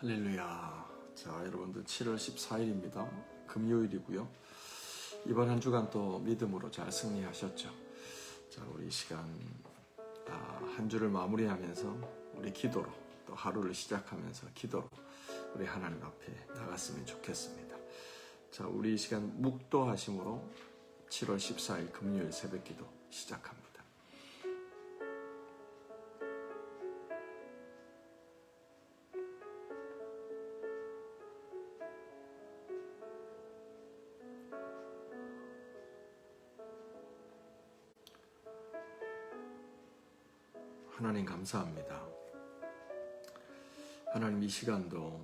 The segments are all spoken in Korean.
할렐루야. 자, 여러분들 7월 14일입니다. 금요일이고요. 이번 한 주간 또 믿음으로 잘 승리하셨죠? 자, 우리 이 시간 한 주를 마무리하면서 우리 기도로 또 하루를 시작하면서 기도로 우리 하나님 앞에 나갔으면 좋겠습니다. 자, 우리 이 시간 묵도하심으로 7월 14일 금요일 새벽 기도 시작합니다. 하나님 감사합니다. 하나님 이 시간도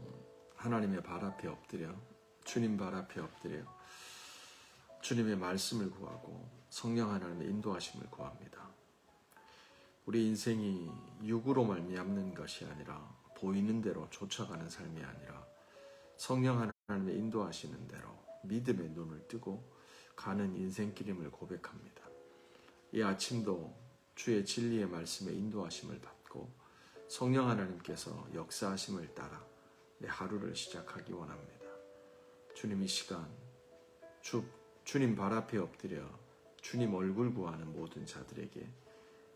하나님의 발 앞에 엎드려 주님 발 앞에 엎드려 주님의 말씀을 구하고 성령 하나님의 인도하심을 구합니다. 우리 인생이 육으로 말미암는 것이 아니라 보이는 대로 쫓아가는 삶이 아니라 성령 하나님의 인도하시는 대로 믿음의 눈을 뜨고 가는 인생길임을 고백합니다. 이 아침도 주의 진리의 말씀에 인도하심을 받고 성령 하나님께서 역사하심을 따라 내 하루를 시작하기 원합니다. 주님 이 시간 주님 발 앞에 엎드려 주님 얼굴 구하는 모든 자들에게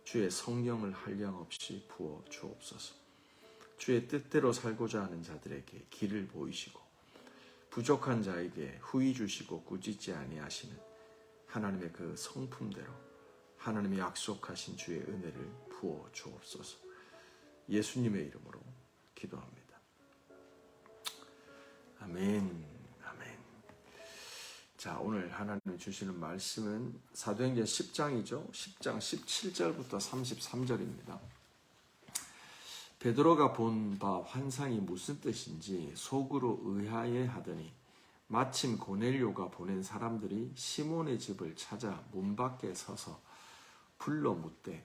주의 성령을 한량없이 부어 주옵소서. 주의 뜻대로 살고자 하는 자들에게 길을 보이시고 부족한 자에게 후히 주시고 꾸짖지 아니하시는 하나님의 그 성품대로 하나님이 약속하신 주의 은혜를 부어 주옵소서. 예수님의 이름으로 기도합니다. 아멘, 아멘. 자, 오늘 하나님이 주시는 말씀은 사도행전 10장이죠. 10장 17절부터 33절입니다. 베드로가 본 바 환상이 무슨 뜻인지 속으로 의아해 하더니 마침 고넬료가 보낸 사람들이 시몬의 집을 찾아 문 밖에 서서 불러 묻되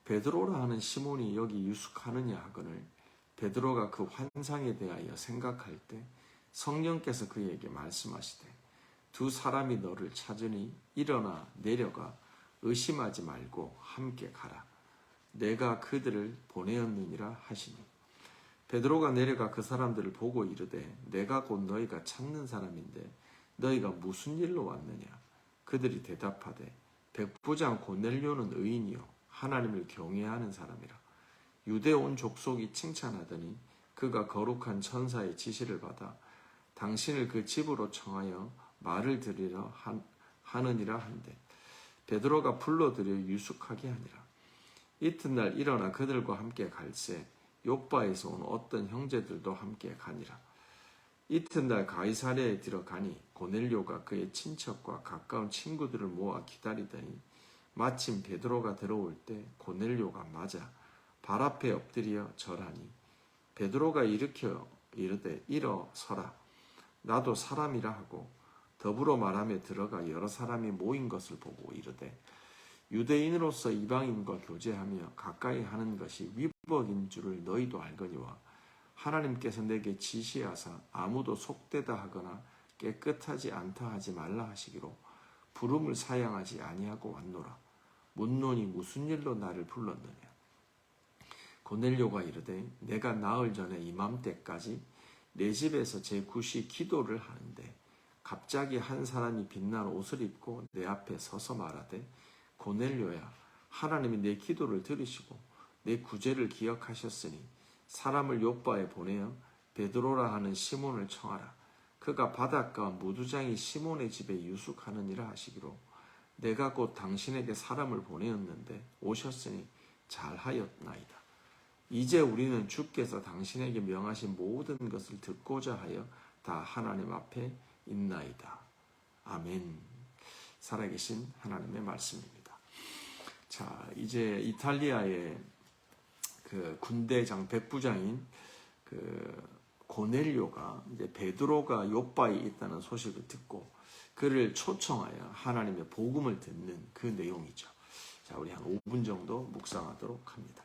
베드로라 하는 시몬이 여기 유숙하느냐 하거늘 베드로가 그 환상에 대하여 생각할 때 성령께서 그에게 말씀하시되 두 사람이 너를 찾으니 일어나 내려가 의심하지 말고 함께 가라. 내가 그들을 보내었느니라 하시니 베드로가 내려가 그 사람들을 보고 이르되 내가 곧 너희가 찾는 사람인데 너희가 무슨 일로 왔느냐. 그들이 대답하되 백부장 고넬료는 의인이요 하나님을 경외하는 사람이라. 유대 온 족속이 칭찬하더니 그가 거룩한 천사의 지시를 받아 당신을 그 집으로 청하여 말을 들으려 하느니라 한데 베드로가 불러들여 유숙하게 하니라. 이튿날 일어나 그들과 함께 갈새 욥바에서 온 어떤 형제들도 함께 가니라. 이튿날 가이사랴에 들어가니 고넬료가 그의 친척과 가까운 친구들을 모아 기다리더니 마침 베드로가 들어올 때 고넬료가 맞아 발 앞에 엎드려 절하니 베드로가 일으켜 이르되 일어서라. 나도 사람이라 하고 더불어 말하며 들어가 여러 사람이 모인 것을 보고 이르되 유대인으로서 이방인과 교제하며 가까이 하는 것이 위법인 줄을 너희도 알거니와 하나님께서 내게 지시하사 아무도 속되다 하거나 깨끗하지 않다 하지 말라 하시기로 부름을 사양하지 아니하고 왔노라. 묻노니 무슨 일로 나를 불렀느냐. 고넬료가 이르되 내가 나흘 전에 이맘때까지 내 집에서 제9시 기도를 하는데 갑자기 한 사람이 빛난 옷을 입고 내 앞에 서서 말하되 고넬료야, 하나님이 내 기도를 들으시고 내 구제를 기억하셨으니 사람을 욥바에 보내어 베드로라 하는 시몬을 청하라. 그가 바닷가 무두장이 시몬의 집에 유숙하느니라 하시기로 내가 곧 당신에게 사람을 보내었는데 오셨으니 잘하였나이다. 이제 우리는 주께서 당신에게 명하신 모든 것을 듣고자 하여 다 하나님 앞에 있나이다. 아멘. 살아계신 하나님의 말씀입니다. 자, 이제 이탈리아의 그 군대장 백부장인 그 고넬료가 이제 베드로가 욥바에 있다는 소식을 듣고 그를 초청하여 하나님의 복음을 듣는 그 내용이죠. 자, 우리 한 5분 정도 묵상하도록 합니다.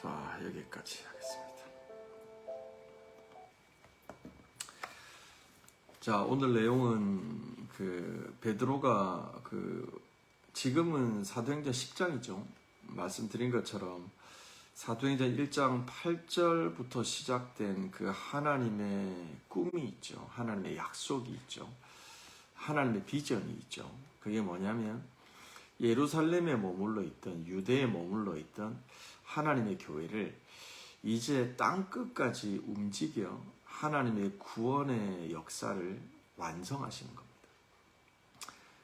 자, 여기까지 하겠습니다. 자, 오늘 내용은 베드로가 지금은 사도행전 10장이죠. 말씀드린 것처럼 사도행전 1장 8절부터 시작된 하나님의 꿈이 있죠. 하나님의 약속이 있죠. 하나님의 비전이 있죠. 그게 뭐냐면 예루살렘에 머물러 있던, 유대에 머물러 있던 하나님의 교회를 이제 땅끝까지 움직여 하나님의 구원의 역사를 완성하시는 겁니다.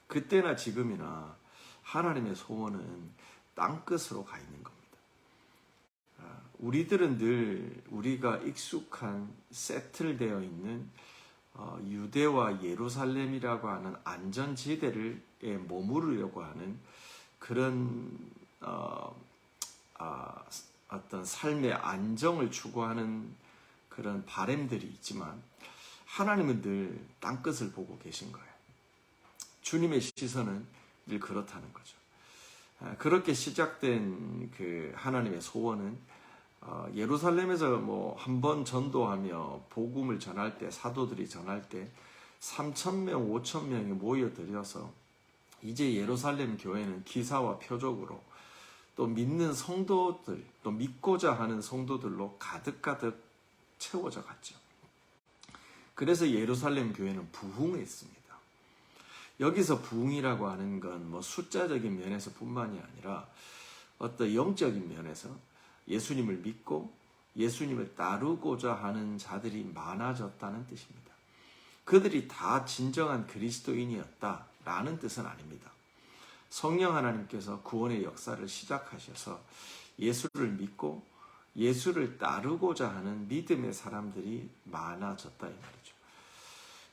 그때나 지금이나 하나님의 소원은 땅끝으로 가 있는 겁니다. 우리들은 늘 우리가 익숙한 세틀되어 있는 유대와 예루살렘이라고 하는 안전지대를 머무르려고 하는 그런 어떤 삶의 안정을 추구하는 그런 바램들이 있지만 하나님은 늘 땅끝을 보고 계신 거예요. 주님의 시선은 늘 그렇다는 거죠. 그렇게 시작된 하나님의 소원은 예루살렘에서 한 번 전도하며 복음을 전할 때, 사도들이 전할 때 3,000명, 5,000명이 모여들어서 이제 예루살렘 교회는 기사와 표적으로 또 믿는 성도들, 또 믿고자 하는 성도들로 가득가득 채워져 갔죠. 그래서 예루살렘 교회는 부흥했습니다. 여기서 부흥이라고 하는 건 숫자적인 면에서 뿐만이 아니라 어떤 영적인 면에서 예수님을 믿고 예수님을 따르고자 하는 자들이 많아졌다는 뜻입니다. 그들이 다 진정한 그리스도인이었다라는 뜻은 아닙니다. 성령 하나님께서 구원의 역사를 시작하셔서 예수를 믿고 예수를 따르고자 하는 믿음의 사람들이 많아졌다 이 말이죠.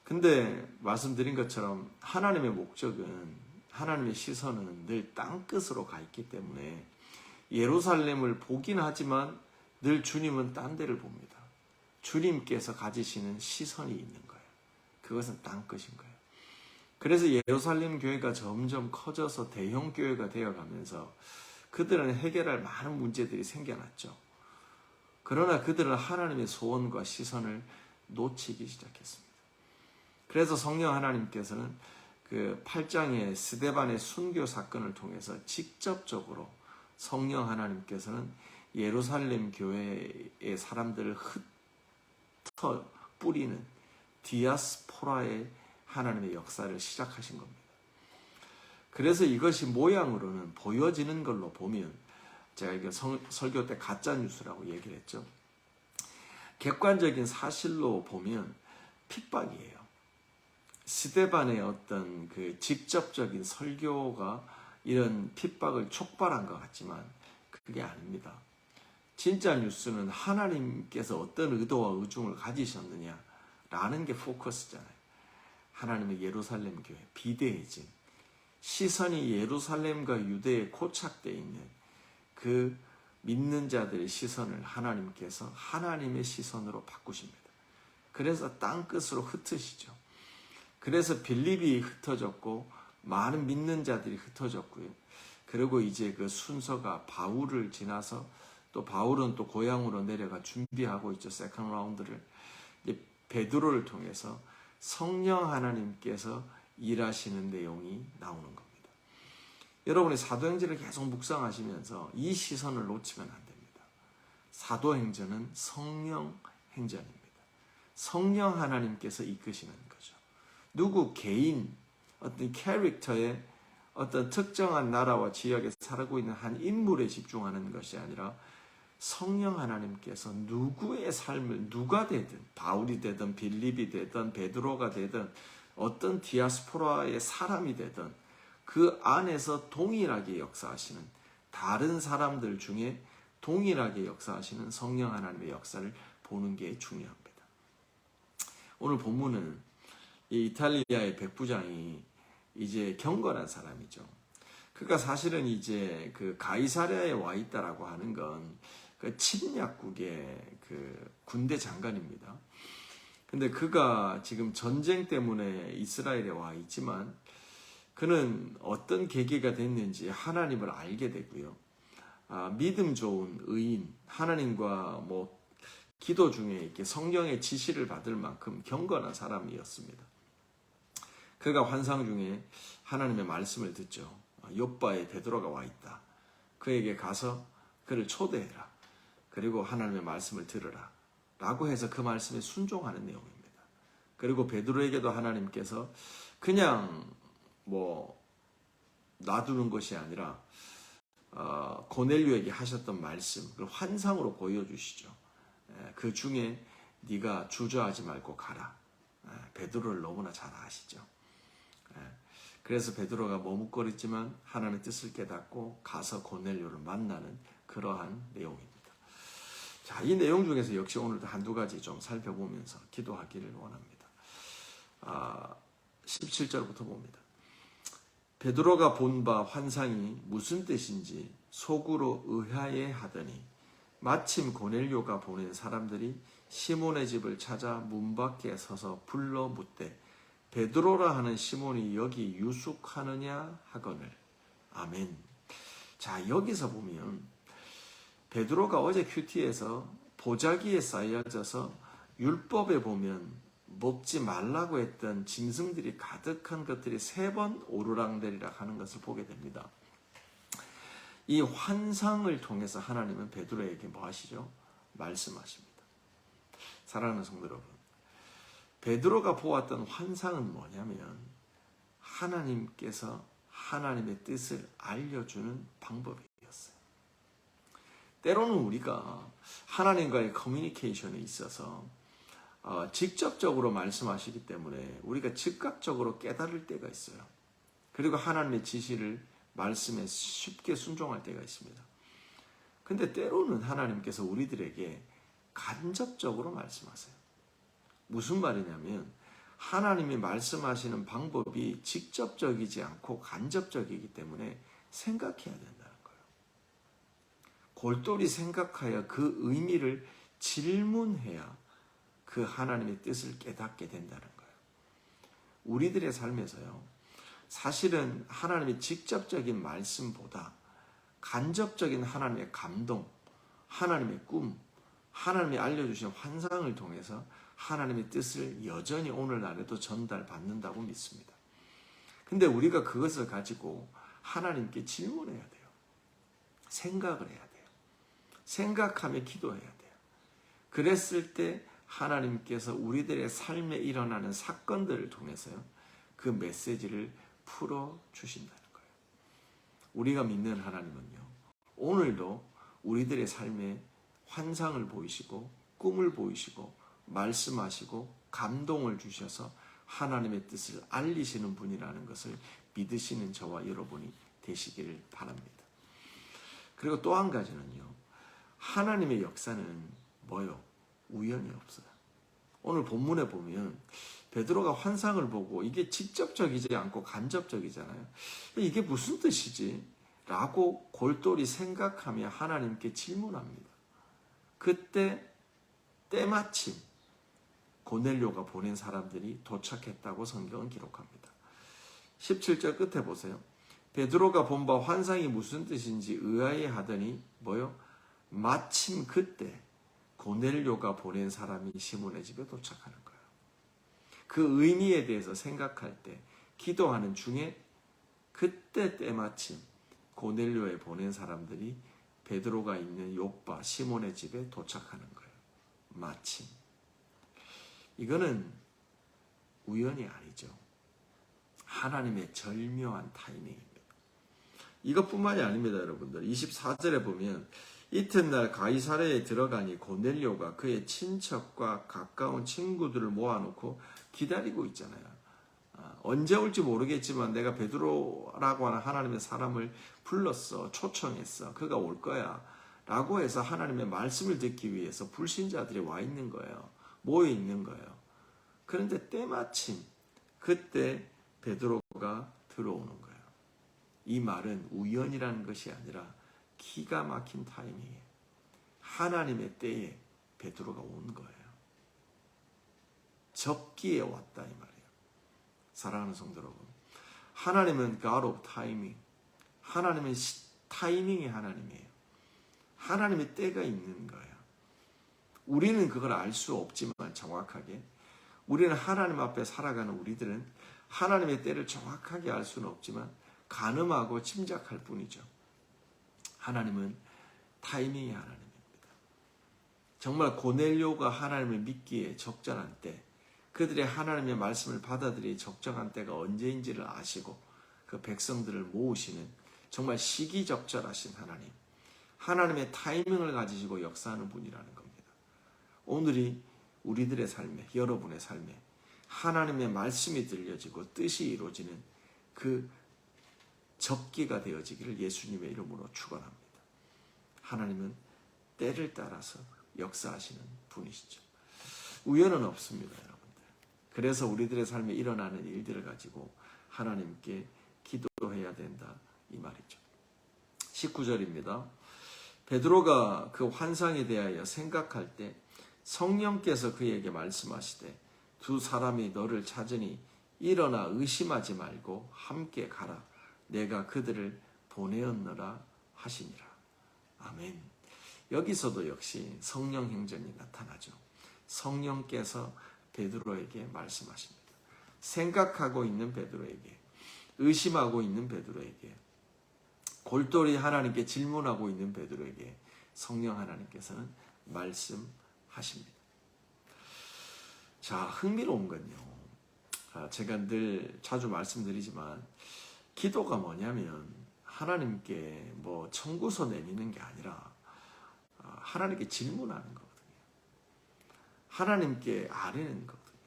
근데 말씀드린 것처럼 하나님의 목적은, 하나님의 시선은 늘 땅끝으로 가 있기 때문에 예루살렘을 보긴 하지만 늘 주님은 딴 데를 봅니다. 주님께서 가지시는 시선이 있는 거예요. 그것은 땅끝인 거예요. 그래서 예루살렘 교회가 점점 커져서 대형 교회가 되어가면서 그들은 해결할 많은 문제들이 생겨났죠. 그러나 그들은 하나님의 소원과 시선을 놓치기 시작했습니다. 그래서 성령 하나님께서는 8장의 스데반의 순교 사건을 통해서 직접적으로 성령 하나님께서는 예루살렘 교회의 사람들을 흩어 뿌리는 디아스포라의 하나님의 역사를 시작하신 겁니다. 그래서 이것이 모양으로는 보여지는 걸로 보면, 제가 이게 설교 때 가짜뉴스라고 얘기를 했죠. 객관적인 사실로 보면 핍박이에요. 스데반의 어떤 직접적인 설교가 이런 핍박을 촉발한 것 같지만 그게 아닙니다. 진짜 뉴스는 하나님께서 어떤 의도와 의중을 가지셨느냐라는 게 포커스잖아요. 하나님의 예루살렘 교회, 비대해진 시선이 예루살렘과 유대에 고착되어 있는 그 믿는 자들의 시선을 하나님께서 하나님의 시선으로 바꾸십니다. 그래서 땅끝으로 흩으시죠. 그래서 빌립이 흩어졌고 많은 믿는 자들이 흩어졌고요. 그리고 이제 그 순서가 바울을 지나서 또 바울은 또 고향으로 내려가 준비하고 있죠. 세컨드 라운드를. 이제 베드로를 통해서 성령 하나님께서 일하시는 내용이 나오는 겁니다. 여러분이 사도행전을 계속 묵상하시면서 이 시선을 놓치면 안 됩니다. 사도행전은 성령 행전입니다. 성령 하나님께서 이끄시는 거죠. 누구 개인, 어떤 캐릭터의 어떤 특정한 나라와 지역에 살고 있는 한 인물에 집중하는 것이 아니라 성령 하나님께서 누구의 삶을, 누가 되든, 바울이 되든 빌립이 되든 베드로가 되든 어떤 디아스포라의 사람이 되든 그 안에서 동일하게 역사하시는, 다른 사람들 중에 동일하게 역사하시는 성령 하나님의 역사를 보는 게 중요합니다. 오늘 본문은 이 이탈리아의 백부장이 이제 경건한 사람이죠. 그러니까 사실은 이제 가이사랴에 와 있다라고 하는 건 침략국의 군대 장관입니다. 근데 그가 지금 전쟁 때문에 이스라엘에 와 있지만 그는 어떤 계기가 됐는지 하나님을 알게 되고요. 믿음 좋은 의인, 하나님과 기도 중에 이렇게 성령의 지시를 받을 만큼 경건한 사람이었습니다. 그가 환상 중에 하나님의 말씀을 듣죠. 욥바에 베드로가 와 있다. 그에게 가서 그를 초대해라. 그리고 하나님의 말씀을 들으라. 라고 해서 그 말씀에 순종하는 내용입니다. 그리고 베드로에게도 하나님께서 그냥 놔두는 것이 아니라 고넬료에게 하셨던 말씀, 그걸 환상으로 보여주시죠. 그 중에 네가 주저하지 말고 가라. 베드로를 너무나 잘 아시죠. 그래서 베드로가 머뭇거렸지만 하나님의 뜻을 깨닫고 가서 고넬료를 만나는 그러한 내용입니다. 자, 이 내용 중에서 역시 오늘도 한두 가지 좀 살펴보면서 기도하기를 원합니다. 17절부터 봅니다. 베드로가 본 바 환상이 무슨 뜻인지 속으로 의아해 하더니 마침 고넬료가 보낸 사람들이 시몬의 집을 찾아 문 밖에 서서 불러 묻되 베드로라 하는 시몬이 여기 유숙하느냐 하거늘. 아멘. 자, 여기서 보면 베드로가 어제 큐티에서 보자기에 쌓여져서 율법에 보면 먹지 말라고 했던 짐승들이 가득한 것들이 3번 오르락내리락 하는 것을 보게 됩니다. 이 환상을 통해서 하나님은 베드로에게 뭐 하시죠? 말씀하십니다. 사랑하는 성도 여러분, 베드로가 보았던 환상은 뭐냐면 하나님께서 하나님의 뜻을 알려주는 방법이었어요. 때로는 우리가 하나님과의 커뮤니케이션에 있어서 직접적으로 말씀하시기 때문에 우리가 즉각적으로 깨달을 때가 있어요. 그리고 하나님의 지시를 말씀에 쉽게 순종할 때가 있습니다. 근데 때로는 하나님께서 우리들에게 간접적으로 말씀하세요. 무슨 말이냐면 하나님이 말씀하시는 방법이 직접적이지 않고 간접적이기 때문에 생각해야 된다는 거예요. 골똘히 생각하여 그 의미를 질문해야 그 하나님의 뜻을 깨닫게 된다는 거예요. 우리들의 삶에서요, 사실은 하나님의 직접적인 말씀보다 간접적인 하나님의 감동, 하나님의 꿈, 하나님이 알려주신 환상을 통해서 하나님의 뜻을 여전히 오늘날에도 전달받는다고 믿습니다. 근데 우리가 그것을 가지고 하나님께 질문해야 돼요. 생각을 해야 돼요. 생각하며 기도해야 돼요. 그랬을 때 하나님께서 우리들의 삶에 일어나는 사건들을 통해서요, 그 메시지를 풀어주신다는 거예요. 우리가 믿는 하나님은요, 오늘도 우리들의 삶에 환상을 보이시고 꿈을 보이시고 말씀하시고 감동을 주셔서 하나님의 뜻을 알리시는 분이라는 것을 믿으시는 저와 여러분이 되시기를 바랍니다. 그리고 또 한 가지는요, 하나님의 역사는 뭐요? 우연이 없어요. 오늘 본문에 보면 베드로가 환상을 보고 이게 직접적이지 않고 간접적이잖아요. 이게 무슨 뜻이지? 라고 골똘히 생각하며 하나님께 질문합니다. 그때 때마침 고넬료가 보낸 사람들이 도착했다고 성경은 기록합니다. 17절 끝에 보세요. 베드로가 본 바 환상이 무슨 뜻인지 의아해 하더니 뭐요? 마침 그때 고넬료가 보낸 사람이 시몬의 집에 도착하는 거예요. 그 의미에 대해서 생각할 때, 기도하는 중에 그때 때마침 고넬료에 보낸 사람들이 베드로가 있는 욥바 시몬의 집에 도착하는 거예요. 마침. 이거는 우연이 아니죠. 하나님의 절묘한 타이밍입니다. 이것뿐만이 아닙니다, 여러분들. 24절에 보면 이튿날 가이사랴에 들어가니 고넬료가 그의 친척과 가까운 친구들을 모아놓고 기다리고 있잖아요. 언제 올지 모르겠지만 내가 베드로라고 하는 하나님의 사람을 불렀어, 초청했어, 그가 올 거야 라고 해서 하나님의 말씀을 듣기 위해서 불신자들이 와 있는 거예요. 모여 있는 거예요. 그런데 때마침 그때 베드로가 들어오는 거예요. 이 말은 우연이라는 것이 아니라 기가 막힌 타이밍이에요. 하나님의 때에 베드로가 온 거예요. 적기에 왔다 이 말이에요. 사랑하는 성도 여러분, 하나님은 God of Timing, 하나님은 타이밍의 하나님이에요. 하나님의 때가 있는 거예요. 우리는 그걸 알 수 없지만 정확하게 우리는 하나님 앞에 살아가는 우리들은 하나님의 때를 정확하게 알 수는 없지만 가늠하고 짐작할 뿐이죠. 하나님은 타이밍의 하나님입니다. 정말 고넬료가 하나님을 믿기에 적절한 때, 그들의 하나님의 말씀을 받아들이 적정한 때가 언제인지를 아시고 그 백성들을 모으시는 정말 시기적절하신 하나님, 하나님의 타이밍을 가지시고 역사하는 분이라는 겁니다. 오늘이 우리들의 삶에, 여러분의 삶에 하나님의 말씀이 들려지고 뜻이 이루어지는 그 적기가 되어지기를 예수님의 이름으로 축원합니다. 하나님은 때를 따라서 역사하시는 분이시죠. 우연은 없습니다, 여러분들. 그래서 우리들의 삶에 일어나는 일들을 가지고 하나님께 기도해야 된다, 이 말이죠. 19절입니다. 베드로가 그 환상에 대하여 생각할 때 성령께서 그에게 말씀하시되 두 사람이 너를 찾으니 일어나 의심하지 말고 함께 가라. 내가 그들을 보내었노라 하시니라. 아멘. 여기서도 역시 성령 행전이 나타나죠. 성령께서 베드로에게 말씀하십니다. 생각하고 있는 베드로에게, 의심하고 있는 베드로에게, 골똘히 하나님께 질문하고 있는 베드로에게 성령 하나님께서는 말씀하십니다. 자, 흥미로운 건요, 제가 늘 자주 말씀드리지만 기도가 뭐냐면 하나님께 뭐 청구서 내미는 게 아니라 하나님께 질문하는 거거든요. 하나님께 아뢰는 거거든요.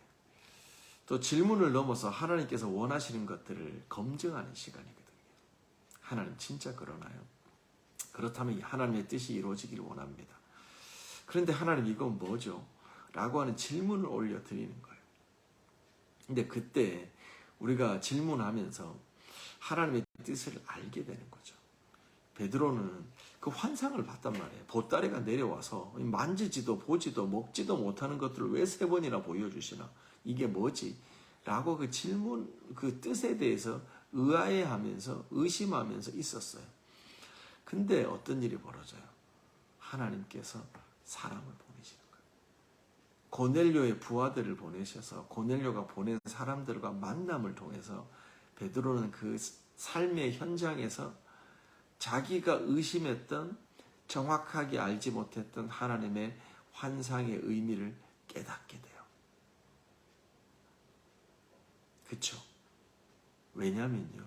또 질문을 넘어서 하나님께서 원하시는 것들을 검증하는 시간이거든요. 하나님 진짜 그러나요? 그렇다면 하나님의 뜻이 이루어지기를 원합니다. 그런데 하나님 이건 뭐죠? 라고 하는 질문을 올려드리는 거예요. 근데 그때 우리가 질문하면서 하나님의 뜻을 알게 되는 거죠. 베드로는 그 환상을 봤단 말이에요. 보따리가 내려와서 만지지도 보지도 먹지도 못하는 것들을 왜 3번이나 보여주시나? 이게 뭐지? 라고 그 질문, 그 뜻에 대해서 의아해하면서 의심하면서 있었어요. 근데 어떤 일이 벌어져요? 하나님께서 사람을 보내시는 거예요. 고넬료의 부하들을 보내셔서 고넬료가 보낸 사람들과 만남을 통해서 베드로는 그 삶의 현장에서 자기가 의심했던, 정확하게 알지 못했던 하나님의 환상의 의미를 깨닫게 돼요. 그쵸? 왜냐면요,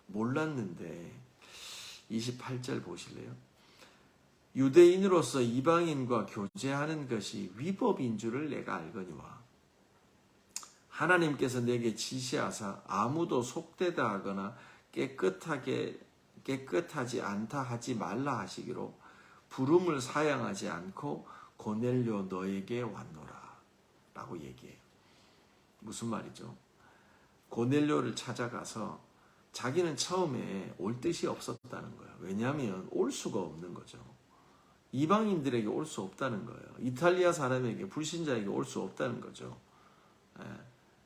몰랐는데 28절 보실래요? 유대인으로서 이방인과 교제하는 것이 위법인 줄을 내가 알거니와 하나님께서 내게 지시하사 아무도 속되다 하거나 깨끗하지 않다 하지 말라 하시기로 부름을 사양하지 않고 고넬료 너에게 왔노라 라고 얘기해요. 무슨 말이죠? 고넬료를 찾아가서 자기는 처음에 올 뜻이 없었다는 거예요. 왜냐하면 올 수가 없는 거죠. 이방인들에게 올 수 없다는 거예요. 이탈리아 사람에게, 불신자에게 올 수 없다는 거죠.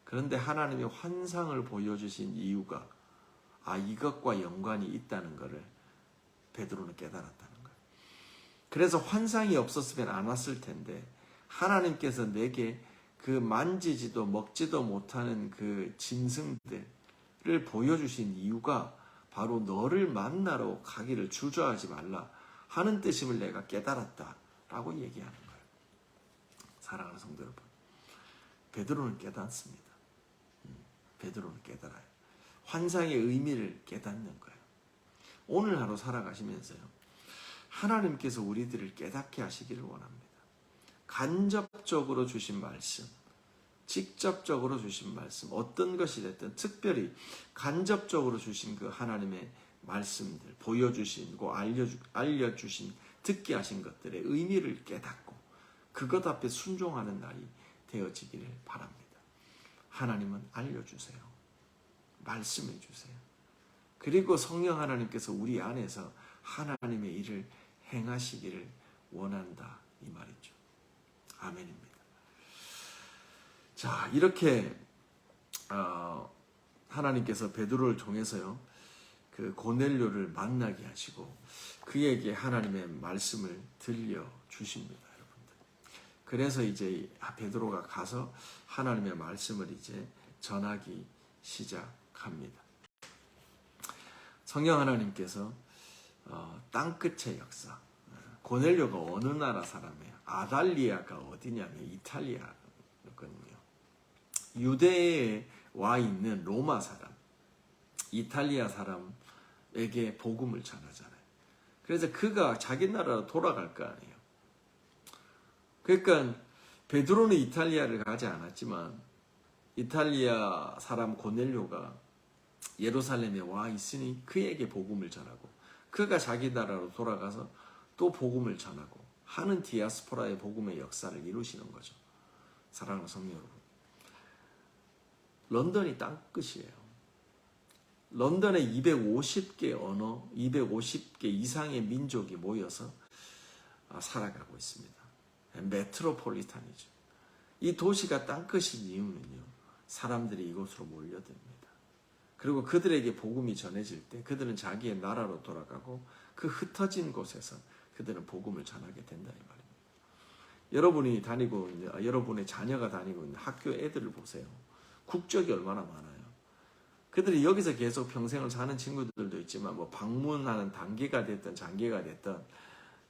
그런데 하나님이 환상을 보여주신 이유가 이것과 연관이 있다는 것을 베드로는 깨달았다는 거예요. 그래서 환상이 없었으면 안 왔을 텐데 하나님께서 내게 그 만지지도 먹지도 못하는 그 짐승들을 보여주신 이유가 바로 너를 만나러 가기를 주저하지 말라 하는 뜻임을 내가 깨달았다라고 얘기하는 거예요. 사랑하는 성도 여러분, 베드로는 깨닫습니다. 베드로는 깨달아요. 환상의 의미를 깨닫는 거예요. 오늘 하루 살아가시면서요, 하나님께서 우리들을 깨닫게 하시기를 원합니다. 간접적으로 주신 말씀, 직접적으로 주신 말씀, 어떤 것이 됐든 특별히 간접적으로 주신 그 하나님의 말씀들, 보여주시고 알려주신, 듣게 하신 것들의 의미를 깨닫고 그것 앞에 순종하는 날이 되어지기를 바랍니다. 하나님은 알려주세요. 말씀해 주세요. 그리고 성령 하나님께서 우리 안에서 하나님의 일을 행하시기를 원한다, 이 말이죠. 아멘입니다. 자, 이렇게 하나님께서 베드로를 통해서요, 그 고넬료를 만나게 하시고 그에게 하나님의 말씀을 들려주십니다, 여러분들. 그래서 이제 베드로가 가서 하나님의 말씀을 이제 전하기 시작합니다. 성령 하나님께서 땅끝의 역사, 고넬료가 어느 나라 사람이에요? 아달리아가 어디냐면 이탈리아거든요. 유대에 와 있는 로마 사람, 이탈리아 사람에게 복음을 전하잖아요. 그래서 그가 자기 나라로 돌아갈 거 아니에요. 그러니까 베드로는 이탈리아를 가지 않았지만 이탈리아 사람 고넬료가 예루살렘에 와 있으니 그에게 복음을 전하고 그가 자기 나라로 돌아가서 또 복음을 전하고 하는 디아스포라의 복음의 역사를 이루시는 거죠. 사랑하는 성도 여러분, 런던이 땅끝이에요. 런던에 250개 언어, 250개 이상의 민족이 모여서 살아가고 있습니다. 메트로폴리탄이죠. 이 도시가 땅끝인 이유는요, 사람들이 이곳으로 몰려듭니다. 그리고 그들에게 복음이 전해질 때 그들은 자기의 나라로 돌아가고 그 흩어진 곳에서 그들은 복음을 전하게 된다, 이 말입니다. 여러분이 다니고 있는, 여러분의 자녀가 다니고 있는 학교 애들을 보세요. 국적이 얼마나 많아요. 그들이 여기서 계속 평생을 사는 친구들도 있지만 뭐 방문하는 단기가 됐든 장기가 됐든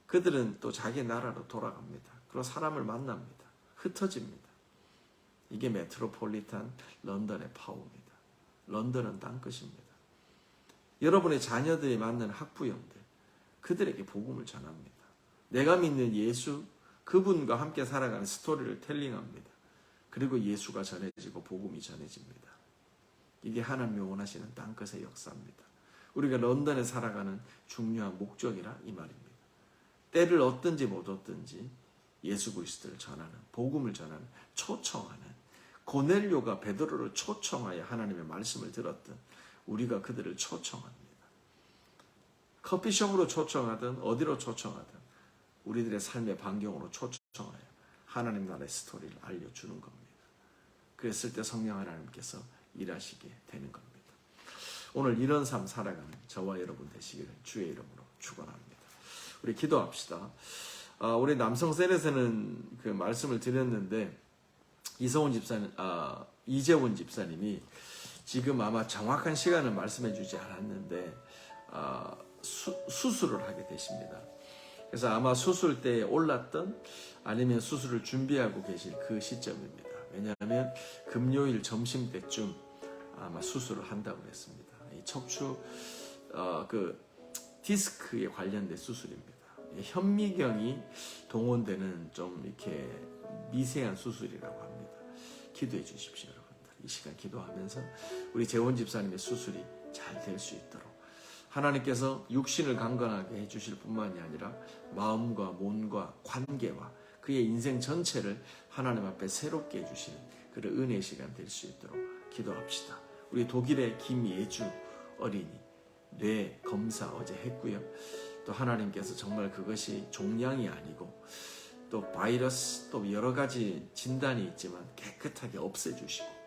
그들은 또 자기 나라로 돌아갑니다. 그리고 사람을 만납니다. 흩어집니다. 이게 메트로폴리탄 런던의 파워입니다. 런던은 땅끝입니다. 여러분의 자녀들이 만나는 학부형들, 그들에게 복음을 전합니다. 내가 믿는 예수, 그분과 함께 살아가는 스토리를 텔링합니다. 그리고 예수가 전해지고 복음이 전해집니다. 이게 하나님이 원하시는 땅끝의 역사입니다. 우리가 런던에 살아가는 중요한 목적이라 이 말입니다. 때를 얻든지 못 얻든지 예수 그리스도를 전하는, 복음을 전하는, 초청하는, 고넬료가 베드로를 초청하여 하나님의 말씀을 들었던 우리가 그들을 초청합니다. 커피숍으로 초청하든 어디로 초청하든 우리들의 삶의 반경으로 초청하여 하나님 나라의 스토리를 알려주는 겁니다. 그랬을 때 성령 하나님께서 일하시게 되는 겁니다. 오늘 이런 삶 살아가는 저와 여러분 되시기를 주의 이름으로 축원합니다. 우리 기도합시다. 우리 남성 셀에서는 그 말씀을 드렸는데 이재원 집사님이 지금 아마 정확한 시간을 말씀해 주지 않았는데 수술을 하게 되십니다. 그래서 아마 수술 때에 올랐던 아니면 수술을 준비하고 계실 그 시점입니다. 왜냐하면 금요일 점심 때쯤 아마 수술을 한다고 했습니다. 이 척추 그 디스크에 관련된 수술입니다. 현미경이 동원되는 좀 이렇게 미세한 수술이라고 합니다. 기도해 주십시오, 여러분들. 이 시간 기도하면서 우리 재원 집사님의 수술이 잘 될 수 있도록 하나님께서 육신을 강건하게 해주실 뿐만이 아니라 마음과 몸과 관계와 그의 인생 전체를 하나님 앞에 새롭게 해주시는 그런 은혜의 시간 될 수 있도록 기도합시다. 우리 독일의 김예주 어린이 뇌 검사 어제 했고요. 또 하나님께서 정말 그것이 종양이 아니고 또 바이러스 또 여러 가지 진단이 있지만 깨끗하게 없애주시고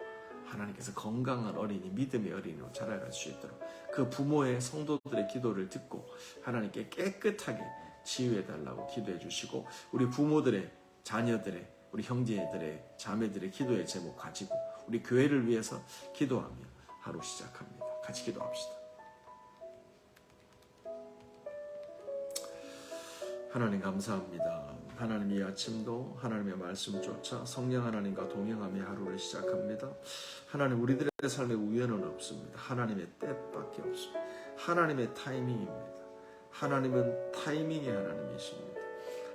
하나님께서 건강한 어린이, 믿음의 어린이로 자라갈 수 있도록 그 부모의 성도들의 기도를 듣고 하나님께 깨끗하게 치유해달라고 기도해 주시고 우리 부모들의 자녀들의 우리 형제들의 자매들의 기도의 제목 가지고 우리 교회를 위해서 기도하며 하루 시작합니다. 같이 기도합시다. 하나님 감사합니다. 하나님 이 아침도 하나님의 말씀 쫓아 성령 하나님과 동행하며 하루를 시작합니다. 하나님 우리들의 삶에 우연은 없습니다. 하나님의 때밖에 없습니다. 하나님의 타이밍입니다. 하나님은 타이밍의 하나님이십니다.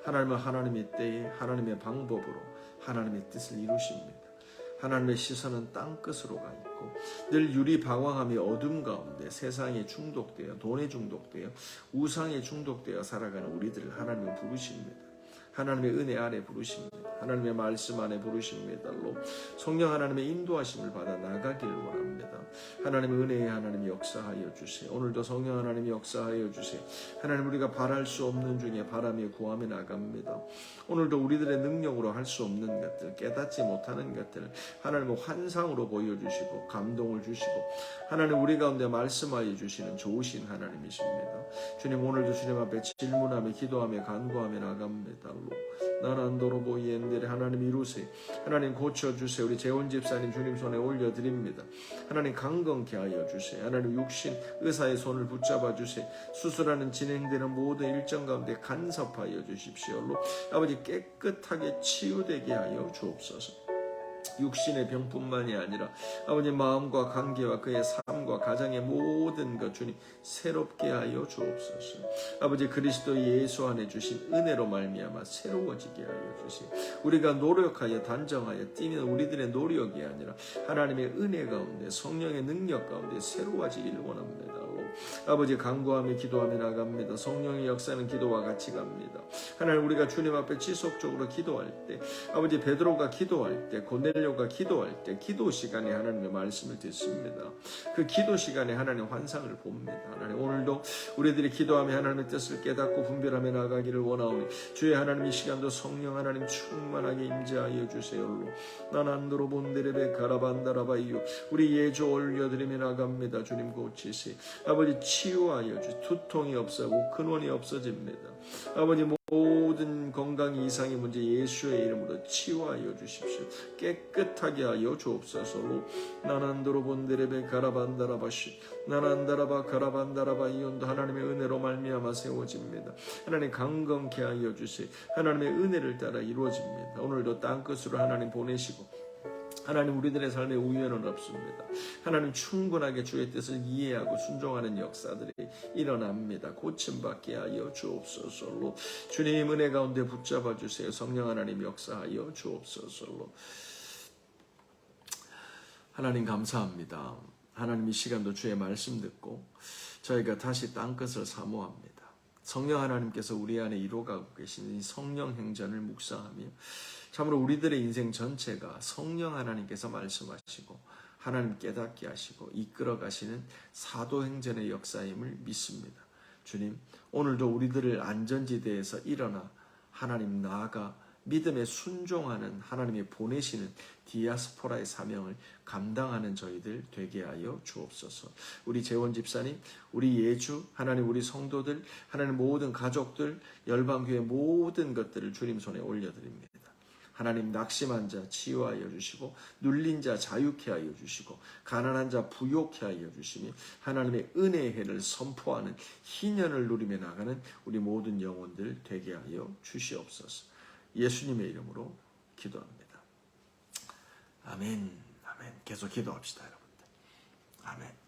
하나님은 하나님의 때에 하나님의 방법으로 하나님의 뜻을 이루십니다. 하나님의 시선은 땅끝으로 가 있고 늘 유리방황하며 어둠 가운데 세상에 중독되어 돈에 중독되어 우상에 중독되어 살아가는 우리들을 하나님은 부르십니다. 하나님의 은혜 안에 부르십니다. 하나님의 말씀 안에 부르십니다로 성령 하나님의 인도하심을 받아 나가기를 원합니다. 하나님의 은혜에 하나님이 역사하여 주세요. 오늘도 성령 하나님이 역사하여 주세요. 하나님, 우리가 바랄 수 없는 중에 바라며 구하며 나갑니다. 오늘도 우리들의 능력으로 할 수 없는 것들, 깨닫지 못하는 것들을 하나님의 환상으로 보여주시고 감동을 주시고 하나님 우리 가운데 말씀하여 주시는 좋으신 하나님이십니다. 주님, 오늘도 주님 앞에 질문하며 기도하며 간구하며 나갑니다. 나난도로보이엔데레 하나님 이루세요. 하나님 고쳐주세요. 우리 재원 집사님 주님 손에 올려드립니다. 하나님 강건케 하여 주세요. 하나님 육신 의사의 손을 붙잡아 주세요. 수술하는 진행되는 모든 일정 가운데 간섭하여 주십시오. 아버지 깨끗하게 치유되게 하여 주옵소서. 육신의 병뿐만이 아니라 아버지 마음과 관계와 그의 삶과 가정의 모든 것 주님 새롭게 하여 주옵소서. 아버지 그리스도 예수 안에 주신 은혜로 말미암아 새로워지게 하여 주시고 우리가 노력하여 단정하여 뛰는 우리들의 노력이 아니라 하나님의 은혜 가운데 성령의 능력 가운데 새로워지기를 원합니다. 아버지 간구하며 기도하며 나갑니다. 성령의 역사는 기도와 같이 갑니다. 하나님, 우리가 주님 앞에 지속적으로 기도할 때, 아버지 베드로가 기도할 때, 고넬료가 기도할 때 기도 시간에 하나님의 말씀을 듣습니다. 그 기도 시간에 하나님 환상을 봅니다. 하나님, 오늘도 우리들이 기도하며 하나님의 뜻을 깨닫고 분별하며 나가기를 원하오니 주의 하나님 이 시간도 성령 하나님 충만하게 임재하여 주세요. 나난도로 본데레베 가라반다라바이요 우리 예조 올려드리며 나갑니다. 주님 고치시 아버지 치유하여 주시 두통이 없어지고 근원이 없어집니다. 아버지 모든 건강 이상의 문제 예수의 이름으로 치유하여 주십시오. 깨끗하게 하여 주옵소서. 나난도로 본데레베 가라반다라바시 나난다라바 가라반다라바 이온도 하나님의 은혜로 말미암아 세워집니다. 하나님 강건케 하여 주시 하나님의 은혜를 따라 이루어집니다. 오늘도 땅끝으로 하나님 보내시고 하나님 우리들의 삶에 우연은 없습니다. 하나님 충분하게 주의 뜻을 이해하고 순종하는 역사들이 일어납니다. 고침받게 하여 주옵소서. 주님 은혜 가운데 붙잡아 주세요. 성령 하나님 역사하여 주옵소서. 하나님 감사합니다. 하나님 이 시간도 주의 말씀 듣고 저희가 다시 땅끝을 사모합니다. 성령 하나님께서 우리 안에 이루어가고 계신 이 성령 행전을 묵상하며 참으로 우리들의 인생 전체가 성령 하나님께서 말씀하시고 하나님 깨닫게 하시고 이끌어 가시는 사도행전의 역사임을 믿습니다. 주님, 오늘도 우리들을 안전지대에서 일어나 하나님 나아가 믿음에 순종하는 하나님이 보내시는 디아스포라의 사명을 감당하는 저희들 되게 하여 주옵소서. 우리 재원 집사님, 우리 예주, 하나님 우리 성도들, 하나님 모든 가족들, 열방교회 모든 것들을 주님 손에 올려드립니다. 하나님 낙심한 자 치유하여 주시고 눌린 자 자유케 하여 주시고 가난한 자 부요케 하여 주시며 하나님의 은혜의 해를 선포하는 희년을 누리며 나가는 우리 모든 영혼들 되게 하여 주시옵소서. 예수님의 이름으로 기도합니다. 아멘. 아멘. 계속 기도합시다, 여러분들. 아멘.